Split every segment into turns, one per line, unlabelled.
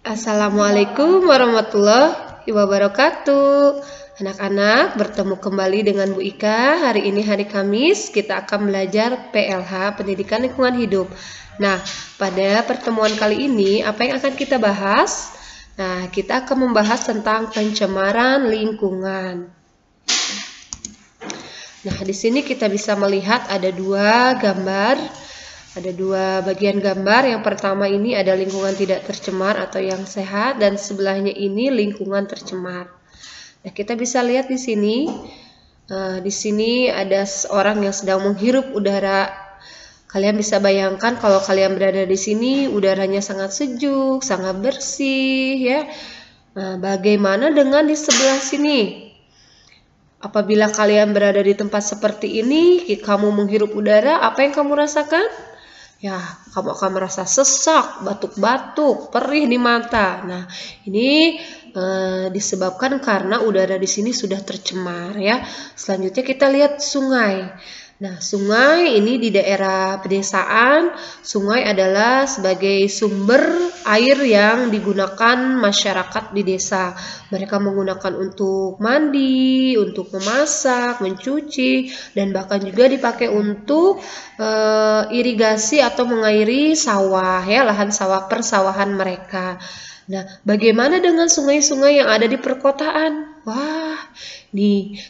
Assalamualaikum warahmatullahi wabarakatuh. Anak-anak, bertemu kembali dengan Bu Ika. Hari ini hari Kamis, kita akan belajar PLH, Pendidikan Lingkungan Hidup. Nah, pada pertemuan kali ini, apa yang akan kita bahas? Nah, kita akan membahas tentang pencemaran lingkungan. Nah, di sini kita bisa melihat ada dua gambar. Ada dua bagian gambar. Yang pertama ini ada lingkungan tidak tercemar atau yang sehat, dan sebelahnya ini lingkungan tercemar. Nah, kita bisa lihat di sini. Di sini ada seorang yang sedang menghirup udara. Kalian bisa bayangkan kalau kalian berada di sini, udaranya sangat sejuk, sangat bersih, ya. Nah, bagaimana dengan di sebelah sini? Apabila kalian berada di tempat seperti ini, kamu menghirup udara, apa yang kamu rasakan? Ya, kamu akan merasa sesak, batuk-batuk, perih di mata. Nah, ini disebabkan karena udara di sini sudah tercemar, ya. Selanjutnya kita lihat sungai. Nah, sungai ini di daerah pedesaan, sungai adalah sebagai sumber air yang digunakan masyarakat di desa. Mereka menggunakan untuk mandi, untuk memasak, mencuci, dan bahkan juga dipakai untuk irigasi atau mengairi sawah, ya, lahan sawah persawahan mereka. Nah, bagaimana dengan sungai-sungai yang ada di perkotaan? Wah,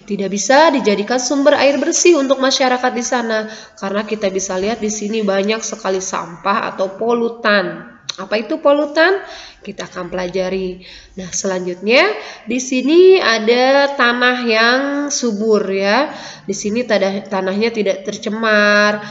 tidak bisa dijadikan sumber air bersih untuk masyarakat di sana, karena kita bisa lihat di sini banyak sekali sampah atau polutan. Apa itu polutan? Kita akan pelajari. Nah, selanjutnya di sini ada tanah yang subur, ya. Di sini tanahnya tidak tercemar.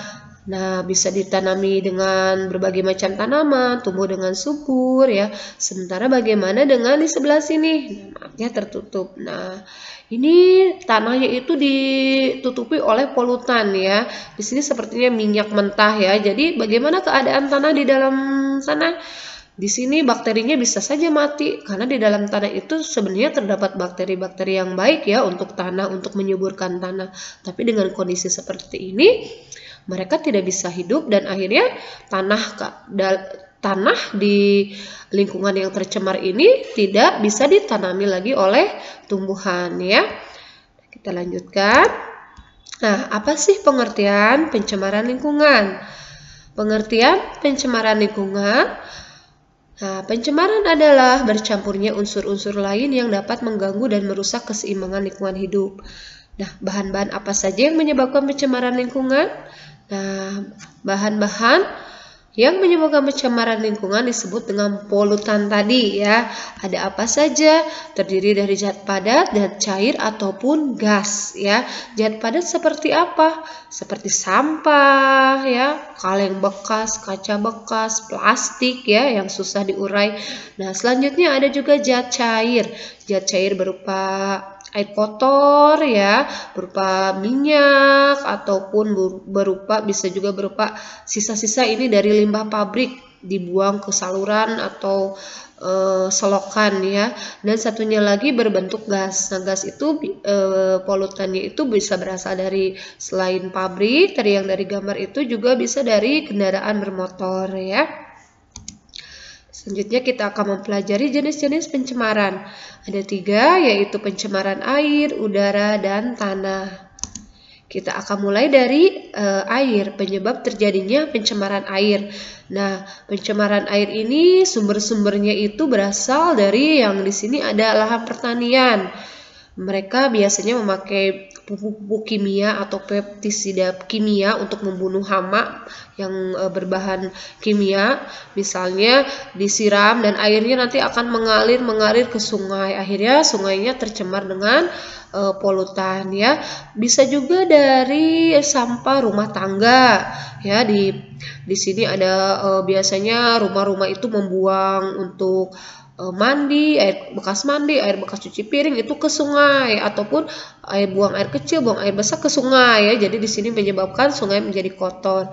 Nah, bisa ditanami dengan berbagai macam tanaman, tumbuh dengan subur, ya. Sementara bagaimana dengan di sebelah sini? Maknya tertutup. Nah, ini tanahnya itu ditutupi oleh polutan, ya. Di sini sepertinya minyak mentah, ya. Jadi bagaimana keadaan tanah di dalam sana? Di sini bakterinya bisa saja mati, karena di dalam tanah itu sebenarnya terdapat bakteri-bakteri yang baik, ya, untuk tanah, untuk menyuburkan tanah. Tapi dengan kondisi seperti ini, mereka tidak bisa hidup, dan akhirnya tanah di lingkungan yang tercemar ini tidak bisa ditanami lagi oleh tumbuhan, ya. Kita lanjutkan. Nah, apa sih pengertian pencemaran lingkungan? Pengertian pencemaran lingkungan. Nah, pencemaran adalah bercampurnya unsur-unsur lain yang dapat mengganggu dan merusak keseimbangan lingkungan hidup. Nah, bahan-bahan apa saja yang menyebabkan pencemaran lingkungan? Nah, bahan-bahan yang menyebabkan pencemaran lingkungan disebut dengan polutan tadi, ya. Ada apa saja? Terdiri dari zat padat, zat cair, ataupun gas, ya. Zat padat seperti apa? Seperti sampah, ya, kaleng bekas, kaca bekas, plastik, ya, yang susah diurai. Nah, selanjutnya ada juga zat cair. Zat cair berupa air kotor, ya, berupa minyak, ataupun bisa juga berupa sisa-sisa ini dari limbah pabrik dibuang ke saluran atau selokan, ya. Dan satunya lagi berbentuk gas. Nah, gas itu polutannya itu bisa berasal dari selain pabrik, tadi yang dari gambar itu juga bisa dari kendaraan bermotor, ya. Selanjutnya kita akan mempelajari jenis-jenis pencemaran. Ada 3, yaitu pencemaran air, udara, dan tanah. Kita akan mulai dari air, penyebab terjadinya pencemaran air. Nah, pencemaran air ini sumber-sumbernya itu berasal dari yang di sini ada lahan pertanian. Mereka biasanya memakai pupuk kimia atau pestisida kimia untuk membunuh hama yang berbahan kimia, misalnya disiram dan airnya nanti akan mengalir ke sungai, akhirnya sungainya tercemar dengan polutan ya. Bisa juga dari sampah rumah tangga ya. Di sini ada biasanya rumah-rumah itu membuang untuk mandi, air bekas cuci piring itu ke sungai, ataupun buang air kecil, buang air besar ke sungai ya. Jadi di sini menyebabkan sungai menjadi kotor.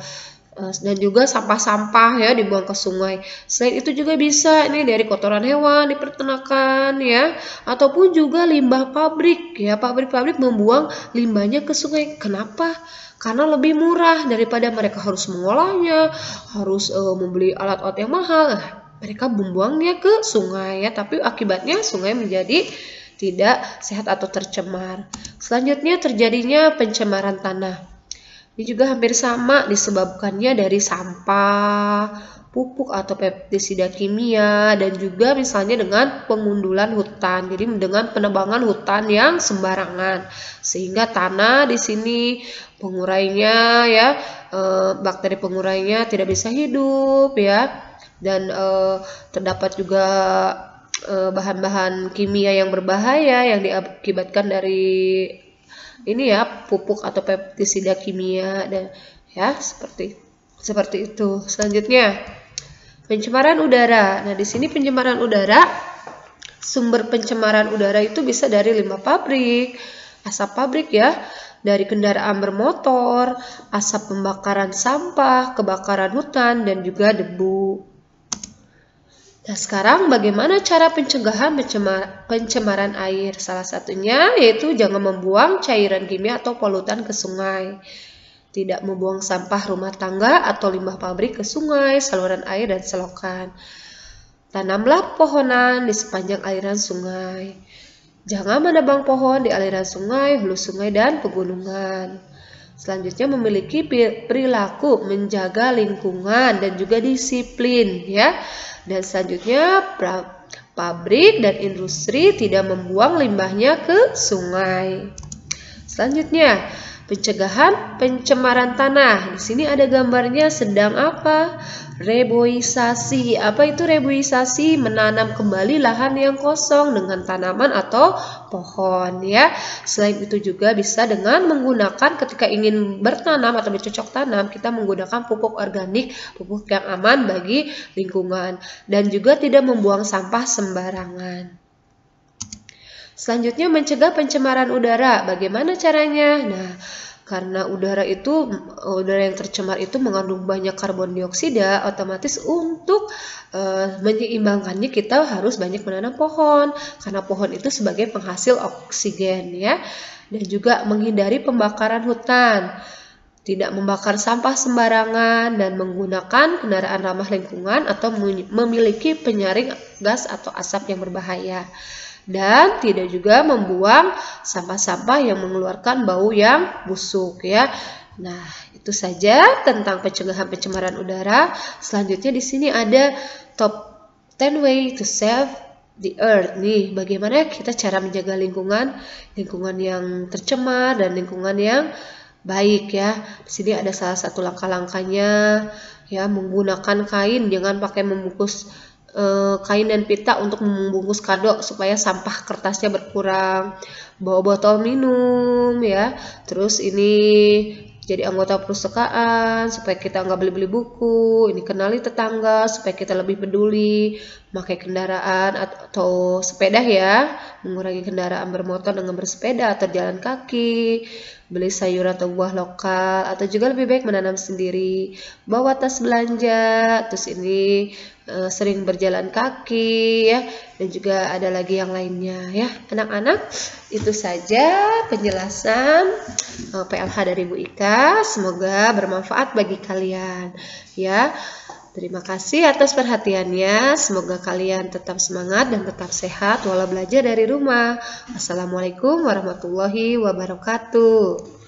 Dan juga sampah-sampah ya dibuang ke sungai. Selain itu juga bisa ini dari kotoran hewan di peternakan ya, ataupun juga limbah pabrik ya. Pabrik-pabrik membuang limbahnya ke sungai. Kenapa? Karena lebih murah daripada mereka harus mengolahnya, harus membeli alat-alat yang mahal. Mereka membuangnya ke sungai ya, tapi akibatnya sungai menjadi tidak sehat atau tercemar. Selanjutnya terjadinya pencemaran tanah. Ini juga hampir sama disebabkannya dari sampah, pupuk atau pestisida kimia, dan juga misalnya dengan pengundulan hutan. Jadi dengan penebangan hutan yang sembarangan, sehingga tanah di sini pengurainya ya, bakteri pengurainya tidak bisa hidup ya. Dan terdapat juga bahan-bahan kimia yang berbahaya yang diakibatkan dari ini ya, pupuk atau pestisida kimia dan ya seperti itu. Selanjutnya pencemaran udara. Nah, di sini pencemaran udara, sumber pencemaran udara itu bisa dari limbah pabrik, asap pabrik ya, dari kendaraan bermotor, asap pembakaran sampah, kebakaran hutan, dan juga debu. Nah, sekarang bagaimana cara pencegahan pencemaran air? Salah satunya yaitu jangan membuang cairan kimia atau polutan ke sungai. Tidak membuang sampah rumah tangga atau limbah pabrik ke sungai, saluran air, dan selokan. Tanamlah pohonan di sepanjang aliran sungai. Jangan menebang pohon di aliran sungai, hulu sungai, dan pegunungan. Selanjutnya memiliki perilaku menjaga lingkungan dan juga disiplin ya. Dan selanjutnya pabrik dan industri tidak membuang limbahnya ke sungai. Selanjutnya pencegahan pencemaran tanah. Di sini ada gambarnya sedang apa? Reboisasi. Apa itu reboisasi? Menanam kembali lahan yang kosong dengan tanaman atau pohon ya. Selain itu juga bisa dengan menggunakan ketika ingin bertanam atau bercocok tanam, kita menggunakan pupuk organik, pupuk yang aman bagi lingkungan, dan juga tidak membuang sampah sembarangan. Selanjutnya mencegah pencemaran udara. Bagaimana caranya? Nah, karena udara yang tercemar itu mengandung banyak karbon dioksida, otomatis untuk menyeimbangkannya kita harus banyak menanam pohon, karena pohon itu sebagai penghasil oksigen ya. Dan juga menghindari pembakaran hutan, tidak membakar sampah sembarangan, dan menggunakan kendaraan ramah lingkungan atau memiliki penyaring gas atau asap yang berbahaya. Dan tidak juga membuang sampah-sampah yang mengeluarkan bau yang busuk ya. Nah, itu saja tentang pencegahan pencemaran udara. Selanjutnya di sini ada top 10 way to save the earth. Nih, bagaimana kita cara menjaga lingkungan yang tercemar dan lingkungan yang baik ya. Di sini ada salah satu langkah-langkahnya ya, menggunakan kain, jangan pakai membungkus kain dan pita untuk membungkus kado supaya sampah kertasnya berkurang. Bawa botol minum ya, terus ini jadi anggota perpustakaan supaya kita nggak beli-beli buku. Ini kenali tetangga supaya kita lebih peduli. Pakai kendaraan atau sepeda ya, mengurangi kendaraan bermotor dengan bersepeda atau jalan kaki. Beli sayur atau buah lokal, atau juga lebih baik menanam sendiri. Bawa tas belanja, terus ini sering berjalan kaki ya, dan juga ada lagi yang lainnya ya. Anak-anak, itu saja penjelasan PLH dari Bu Ika. Semoga bermanfaat bagi kalian ya. Terima kasih atas perhatiannya. Semoga kalian tetap semangat dan tetap sehat walau belajar dari rumah. Assalamualaikum warahmatullahi wabarakatuh.